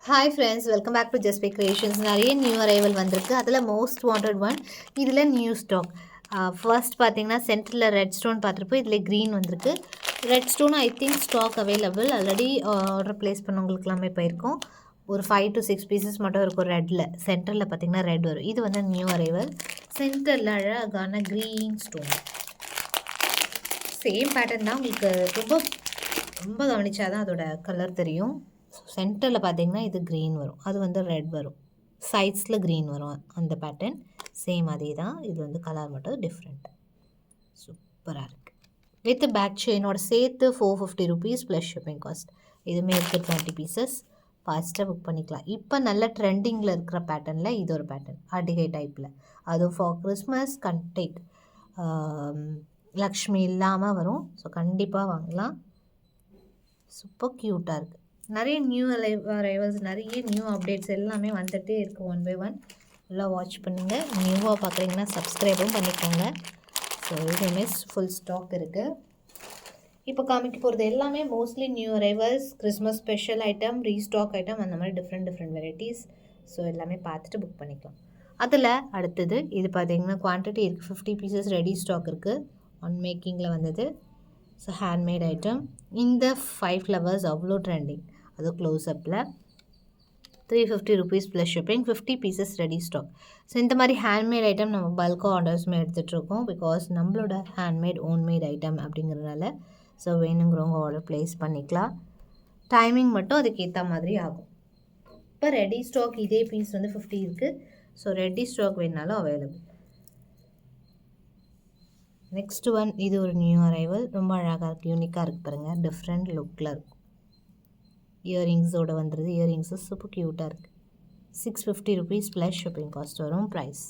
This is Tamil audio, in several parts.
Hi friends, welcome back to just by creations. நிறைய நியூ அரைவல் வந்திருக்கு. அதில் மோஸ்ட் வாண்டட் ஒன் இதில் நியூ ஸ்டாக். ஃபர்ஸ்ட் பார்த்தீங்கன்னா சென்டரில் ரெட் ஸ்டோன் பார்த்துருப்போம். இதில் க்ரீன் வந்திருக்கு. Red stone I think stock available. Already order place பண்ணவங்களுக்கு எல்லாமே போயிருக்கும். ஒரு 5 to 6 பீசஸ் மட்டும் இருக்கும் ரெட்டில். சென்டரில் பார்த்தீங்கன்னா ரெட் வரும். இது வந்து நியூ அரைவல். சென்டரில் அழகான க்ரீன் ஸ்டோன். சேம் பேட்டர்ன் தான். உங்களுக்கு ரொம்ப ரொம்ப கவனிச்சாதான் அதோட கலர் தெரியும். சென்டரில் பார்த்தீங்கன்னா இது க்ரீன் வரும், அது வந்து ரெட் வரும், சைட்ஸில் க்ரீன் வரும். அந்த பேட்டர்ன் சேம் அதே தான். இது வந்து கலர் மட்டும் டிஃப்ரெண்ட்டாக சூப்பராக இருக்குது. வித் பேக் செயினோட சேர்த்து 450 rupees ப்ளஸ் ஷிப்பிங் காஸ்ட். இதுவுமே இருக்குது 20 பீசஸ். ஃபாஸ்ட்டாக புக் பண்ணிக்கலாம். இப்போ நல்ல ட்ரெண்டிங்கில் இருக்கிற பேட்டர்னில் இது ஒரு பேட்டர்ன், அடிகை டைப்பில். அதுவும் ஃபார் கிறிஸ்மஸ் கண்டேக் லக்ஷ்மி இல்லாமல் வரும். ஸோ கண்டிப்பாக வாங்கலாம். சூப்பர் க்யூட்டாக இருக்குது. நிறைய நியூ அரைவல்ஸ், நிறைய நியூ அப்டேட்ஸ் எல்லாமே வந்துகிட்டே இருக்குது. ஒன் பை ஒன் எல்லாம் வாட்ச் பண்ணுங்கள். நியூவாக பார்க்குறீங்கன்னா சப்ஸ்கிரைபும் பண்ணிக்கோங்க. ஸோ இதுவுமே ஃபுல் ஸ்டாக் இருக்குது. இப்போ காமிக்க போகிறது எல்லாமே mostly new arrivals, Christmas special item, restock item, அந்த மாதிரி டிஃப்ரெண்ட் வெரைட்டிஸ். ஸோ எல்லாமே பார்த்துட்டு புக் பண்ணிக்கலாம். அதில் அடுத்தது இது பார்த்தீங்கன்னா குவான்டிட்டி இருக்குது. 50 பீசஸ் ரெடி ஸ்டாக் இருக்குது. ஒன் மேக்கிங்கில் வந்தது. So handmade item. இந்த 5 ஃப்ளவர்ஸ் அவ்வளோ ட்ரெண்டிங். அது க்ளோஸ்அப்பில் 350 rupees plus shipping. 50 pieces ready stock. So இந்த மாதிரி ஹேண்ட்மேட் ஐட்டம் நம்ம பல்காக ஆர்டர்ஸுமே எடுத்துகிட்ருக்கோம். பிகாஸ் நம்மளோட ஹேண்ட்மேட் ஓன்மேட் ஐட்டம் அப்படிங்கிறதுனால. ஸோ வேணுங்கிறவங்க ஆர்டர் ப்ளேஸ் பண்ணிக்கலாம். டைமிங் மட்டும் அதுக்கேற்ற மாதிரி ஆகும். இப்போ ரெடி ஸ்டாக் இதே பீஸ் வந்து 50 இருக்குது. ஸோ ரெடி ஸ்டாக் வேணுனாலும் அவைலபிள். நெக்ஸ்ட் ஒன், இது ஒரு நியூ அரைவல். ரொம்ப அழகாக இருக்குது, யூனிக்காக இருக்குது பாருங்கள். டிஃப்ரெண்ட் லுக்கில் இருக்கும். இயரிங்ஸோடு வந்துடுது. இயரிங்ஸு சூப்பர் க்யூட்டாக இருக்குது. 650 rupees ப்ளஸ் ஷிப்பிங் காஸ்ட் வரும். ப்ரைஸ்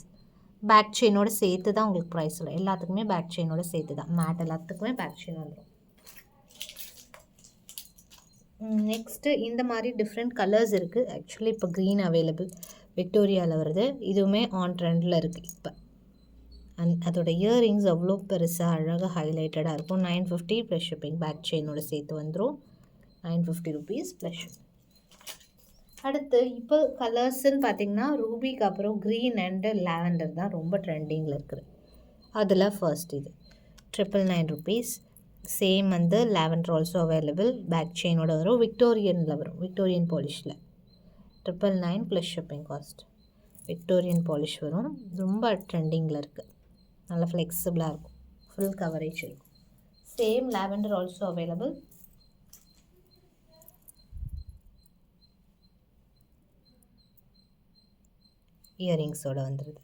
பேக் செயினோடு சேர்த்து தான் உங்களுக்கு ப்ரைஸ் வரும். எல்லாத்துக்குமே பேக் செயினோட சேர்த்து தான். மேட் எல்லாத்துக்குமே பேக் செயின் வந்துடும். நெக்ஸ்ட்டு இந்த மாதிரி டிஃப்ரெண்ட் கலர்ஸ் இருக்குது. ஆக்சுவலி இப்போ க்ரீன் அவைலபிள், விக்டோரியாவில் வருது. இதுவுமே ஆன் ட்ரெண்டில் இருக்குது இப்போ. அதோட இயரிங்ஸ் அவ்வளோ பெருசாக அழகாக ஹைலைட்டடாக இருக்கும். 950 ப்ளஸ் ஷிப்பிங். பேக் செயினோட சேர்த்து வந்துடும். 950 rupees ப்ளஸ். அடுத்து இப்போ கலர்ஸ்ன்னு பார்த்தீங்கன்னா ரூபிக்கு அப்புறம் க்ரீன் அண்டு லாவெண்டர் தான் ரொம்ப ட்ரெண்டிங்கில் இருக்குது. அதில் ஃபர்ஸ்ட் இது 999 rupees. சேம் வந்து லாவெண்டர் ஆல்சோ அவைலபிள். பேக் செயினோட வரும். விக்டோரியனில் வரும், விக்டோரியன் பாலிஷில். 999 plus shipping cost. Victorian polish வரும். ரொம்ப ட்ரெண்டிங்கில் இருக்குது. நல்லா ஃப்ளெக்சிபிளாக இருக்கும். ஃபுல் கவரேஜ் இருக்கும். Same lavender also available. இயரிங்ஸோடு வந்துடுது.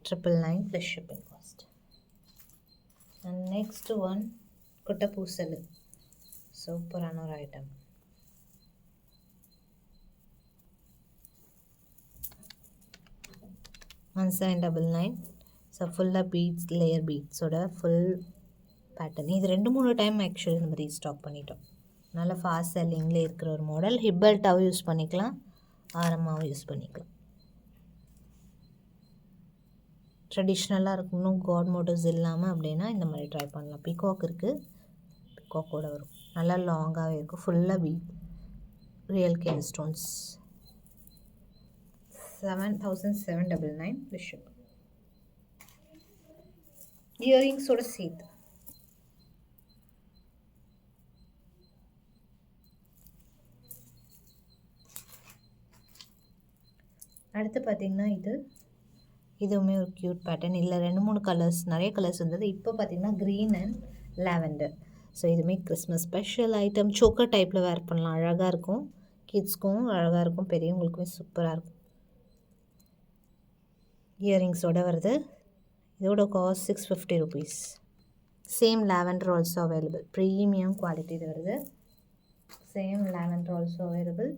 $999 plus shipping cost. And next one குட்டை பூசல். சூப்பரான ஒரு ஐட்டம். $1799. ஸோ ஃபுல்லாக பீட்ஸ், லேயர் பீட்ஸோட ஃபுல் பேட்டர்ன். இது 2-3 டைம் ஆக்சுவலி நம்ம ரீஸ்டாக் பண்ணிட்டோம். நல்ல ஃபாஸ்ட் செல்லிங்கில் இருக்கிற ஒரு மாடல். ஹிப்பல்ட்டாகவும் யூஸ் பண்ணிக்கலாம், ஆரமாகவும் யூஸ் பண்ணிக்கலாம். ட்ரெடிஷ்னலாக இருக்கணும், காட் மோட்டிவ்ஸ் இல்லாமல் அப்படின்னா இந்த மாதிரி ட்ரை பண்ணலாம். பிகாக் இருக்குது, பிகாக்கோட வரும். நல்லா லாங்காகவே இருக்கும். ஃபுல்லாக bead, real cane stones. 7799 plus shipping. இயரிங்ஸோட சேர்த்து. அடுத்து பார்த்திங்கன்னா இதுவுமே ஒரு க்யூட் பேட்டர்ன். இல்லை 2-3 கலர்ஸ், நிறைய கலர்ஸ் வந்தது. இப்போ பார்த்திங்கன்னா க்ரீன் அண்ட் லாவெண்டர். ஸோ இதுவுமே கிறிஸ்மஸ் ஸ்பெஷல் ஐட்டம். சோக்கர் டைப்பில் வேர் பண்ணலாம், அழகாக இருக்கும். கிட்ஸ்க்கும் அழகாக இருக்கும், பெரியவங்களுக்குமே சூப்பராக இருக்கும். இயரிங்ஸோடு வருது. இதோட cost 650 rupees. Same lavender also available. Premium quality இது வருது. Same lavender also available.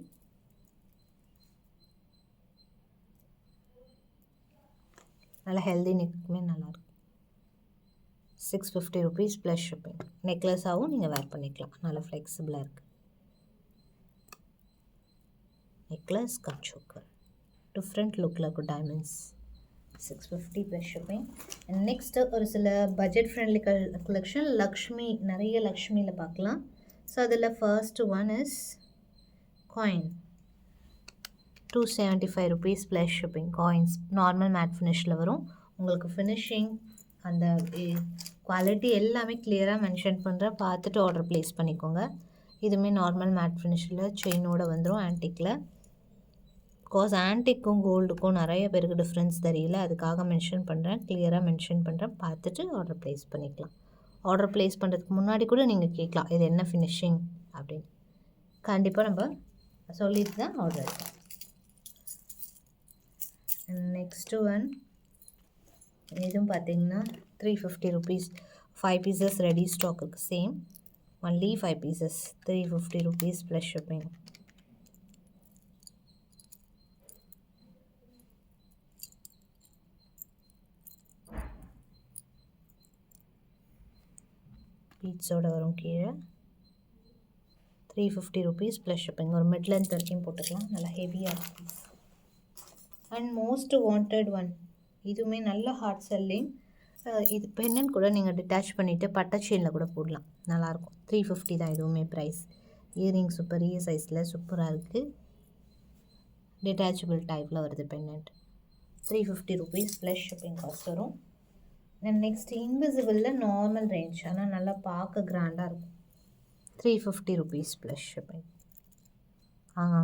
நல்லா ஹெல்தி நெக்குமே நல்லாயிருக்கும். 650 rupees ப்ளஸ் ஷிப்பிங். நெக்லஸாகவும் நீங்கள் வேர் பண்ணிக்கலாம். நல்லா ஃப்ளெக்சிபிளாக இருக்குது. Necklace come choker. டிஃப்ரெண்ட் லுக்கில் இருக்கும். Diamonds 650 plus shipping. And next ஒரு சில பட்ஜெட் ஃப்ரெண்ட்லி கலெக்ஷன் லக்ஷ்மி, நிறைய லக்ஷ்மியில் பார்க்கலாம். ஸோ அதில் first one is coin, 275 rupees plus shipping. Coins normal matte ஃபினிஷில் வரும். உங்களுக்கு ஃபினிஷிங் அந்த குவாலிட்டி எல்லாமே கிளியராக மென்ஷன் பண்ணுறேன், பார்த்துட்டு ஆர்டர் ப்ளேஸ் பண்ணிக்கோங்க. இதுவுமே நார்மல் மேட் ஃபினிஷில் செயினோடு வந்துடும் ஆன்டிக்கில். பிகாஸ் ஆன்டிக்கும் கோல்டுக்கும் நிறைய பேருக்கு டிஃப்ரென்ஸ் தெரியல, அதுக்காக மென்ஷன் பண்ணுறேன், கிளியராக மென்ஷன் பண்ணுறேன், பார்த்துட்டு ஆர்டர் ப்ளேஸ் பண்ணிக்கலாம். ஆர்டர் ப்ளேஸ் பண்ணுறதுக்கு முன்னாடி கூட நீங்கள் கேட்கலாம் இது என்ன ஃபினிஷிங் அப்படின்னு. கண்டிப்பாக நம்ம சொல்லிட்டு தான் ஆர்டர் எடுக்கலாம். நெக்ஸ்ட்டு ஒன் இதுவும் பார்த்தீங்கன்னா 350 rupees, 5 pieces ரெடி ஸ்டாக் இருக்குது. Same only 5 pieces, 350 rupees plus shipping. பீட்ஸோடு வரும் கீழே 350 rupees ப்ளஸ் ஷிப்பிங். ஒரு மிட் லென்த் வரைக்கும் போட்டுக்கலாம், நல்லா ஹெவியாக piece. And most wanted one, இதுவுமே நல்ல ஹார்ட் செல்லிங். இது பெண்ணன் கூட நீங்கள் டிட்டாச் பண்ணிவிட்டு பட்டை செயினில் கூட போடலாம், நல்லாயிருக்கும். 350 தான் இதுவுமே ப்ரைஸ். இயரிங்ஸ் பெரிய சைஸில் சூப்பராக இருக்குது, டிட்டாச்சபிள் டைப்பில் வருது பெண்ணன்ட். 350 rupees ப்ளஸ் ஷிப்பிங் காஸ்ட் வரும். நெக்ஸ்ட் இன்விசிபிளில் நார்மல் ரேஞ்ச், ஆனால் நல்லா பார்க்க கிராண்டாக இருக்கும். 350 rupees ப்ளஸ் ஷிப்பிங்.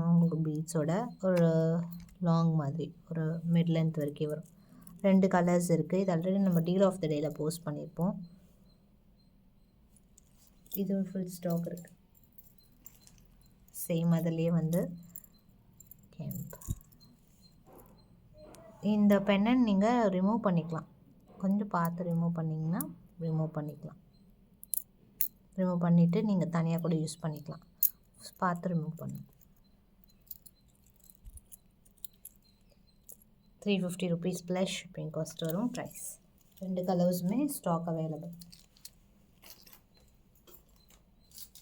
உங்களுக்கு பீட்ஸோட ஒரு லாங் மாதிரி ஒரு மிட் லென்த் வரைக்கும் வரும். 2 கலர்ஸ் இருக்குது. இது ஆல்ரெடி நம்ம டீல் ஆஃப் த டேயில் போஸ்ட் பண்ணியிருப்போம். இது ஃபுல் ஸ்டாக் இருக்குது. சேம் அதுலேயே வந்து கேம்ப். இந்த பெண்ணை நீங்கள் ரிமூவ் பண்ணிக்கலாம், கொஞ்சம் பார்த்து ரிமூவ் பண்ணிங்கன்னா ரிமூவ் பண்ணிக்கலாம். ரிமூவ் பண்ணிவிட்டு நீங்கள் தனியாக கூட யூஸ் பண்ணிக்கலாம், பார்த்து ரிமூவ் பண்ணுங்கள். 350 rupees ப்ளஸ் ஷிப்பிங் காஸ்ட் வரும் ப்ரைஸ். 2 கலர்ஸுமே stock available.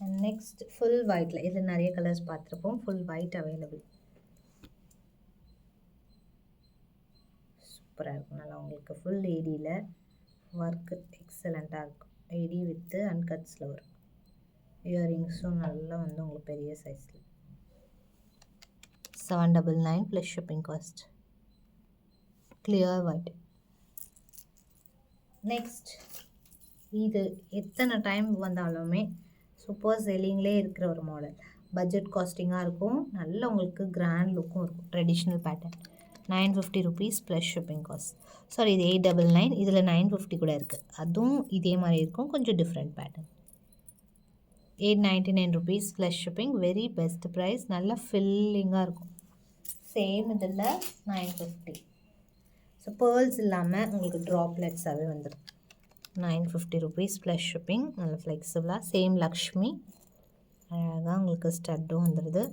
And next full ஒயிட்டில், இதில் நிறைய கலர்ஸ் பார்த்துருப்போம், ஃபுல் ஒயிட் அவைலபிள். சூப்பராக இருக்கும், நல்லா உங்களுக்கு ஃபுல் ஏடியில் ஒர்க்கு எக்ஸலண்ட்டாக இருக்கும். ஏடி வித்து அன்கட்ஸில் வரும். இயரிங்ஸும் நல்லா வந்து உங்களுக்கு பெரிய சைஸில். 799 plus shipping cost. Clear white. Next இது எத்தனை டைம் வந்தாலுமே சூப்பர் செல்லிங்லே இருக்கிற ஒரு மாடல். பட்ஜெட் காஸ்டிங்காக இருக்கும், நல்ல உங்களுக்கு கிராண்ட் லுக்கும் இருக்கும். Traditional pattern. 950 rupees plus shipping cost. Sorry, இது 899, இதில் 950 கூட இருக்குது, அதுவும் இதே மாதிரி இருக்கும், கொஞ்சம் different pattern. 899 rupees plus shipping. Very best price, நல்லா ஃபில்லிங்காக இருக்கும். சேம் இதில் 950. ஸோ பேர்ல்ஸ் இல்லாமல் உங்களுக்கு ட்ராப்லெட்ஸாகவே வந்துடும். 950 rupees ப்ளஸ் ஷிப்பிங். நல்ல ஃப்ளெக்சிபிளாக சேம் லக்ஷ்மி, அழகாக உங்களுக்கு ஸ்டட்டும் வந்துடுது.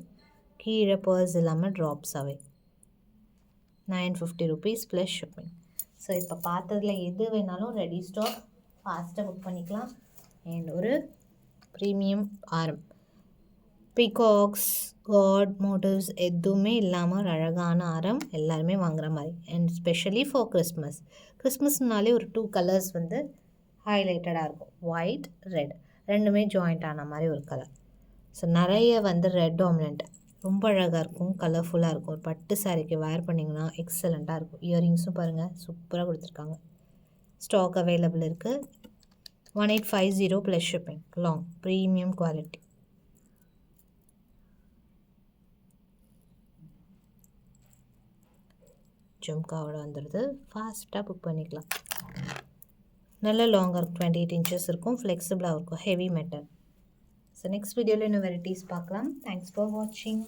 கீழே பேர்ல்ஸ் இல்லாமல் ட்ராப்ஸாகவே 950 rupees ப்ளஸ் ஷிப்பிங். ஸோ இப்போ பார்த்ததில் எது வேணாலும் ரெடி ஸ்டாக், ஃபாஸ்ட்டாக புக் பண்ணிக்கலாம். அண்ட் ஒரு ப்ரீமியம் ஆரம், பீகாக்ஸ், காட் மோட்டிவ்ஸ் எதுவுமே இல்லாமல் ஒரு அழகான ஆரம், எல்லாருமே வாங்குகிற மாதிரி. And specially for Christmas. கிறிஸ்மஸ்னாலே ஒரு 2 கலர்ஸ் வந்து ஹைலைட்டடாக இருக்கும், ஒயிட் ரெட், ரெண்டுமே ஜாயிண்ட் ஆன மாதிரி ஒரு கலர். ஸோ நிறைய வந்து ரெட் டாமினண்ட், ரொம்ப அழகாக இருக்கும், கலர்ஃபுல்லாக இருக்கும். ஒரு பட்டு சாரிக்கு வேர் பண்ணிங்கன்னா எக்ஸலண்ட்டாக இருக்கும். இயரிங்ஸும் பாருங்கள் சூப்பராக கொடுத்துருக்காங்க. ஸ்டாக் அவைலபிள் இருக்குது. 1850 plus shipping. Long premium quality. ஜும்காவோட வந்துடுது, ஃபாஸ்ட்டாக புக் பண்ணிக்கலாம். நல்ல லாங்காக இருக்கும், 28 inches இருக்கும், ஃப்ளெக்சிபிளாக இருக்கும், ஹெவி மெட்டல். ஸோ நெக்ஸ்ட் வீடியோவில் இன்னும் வெரைட்டிஸ் பார்க்கலாம். தேங்க்ஸ் ஃபார் வாட்சிங்.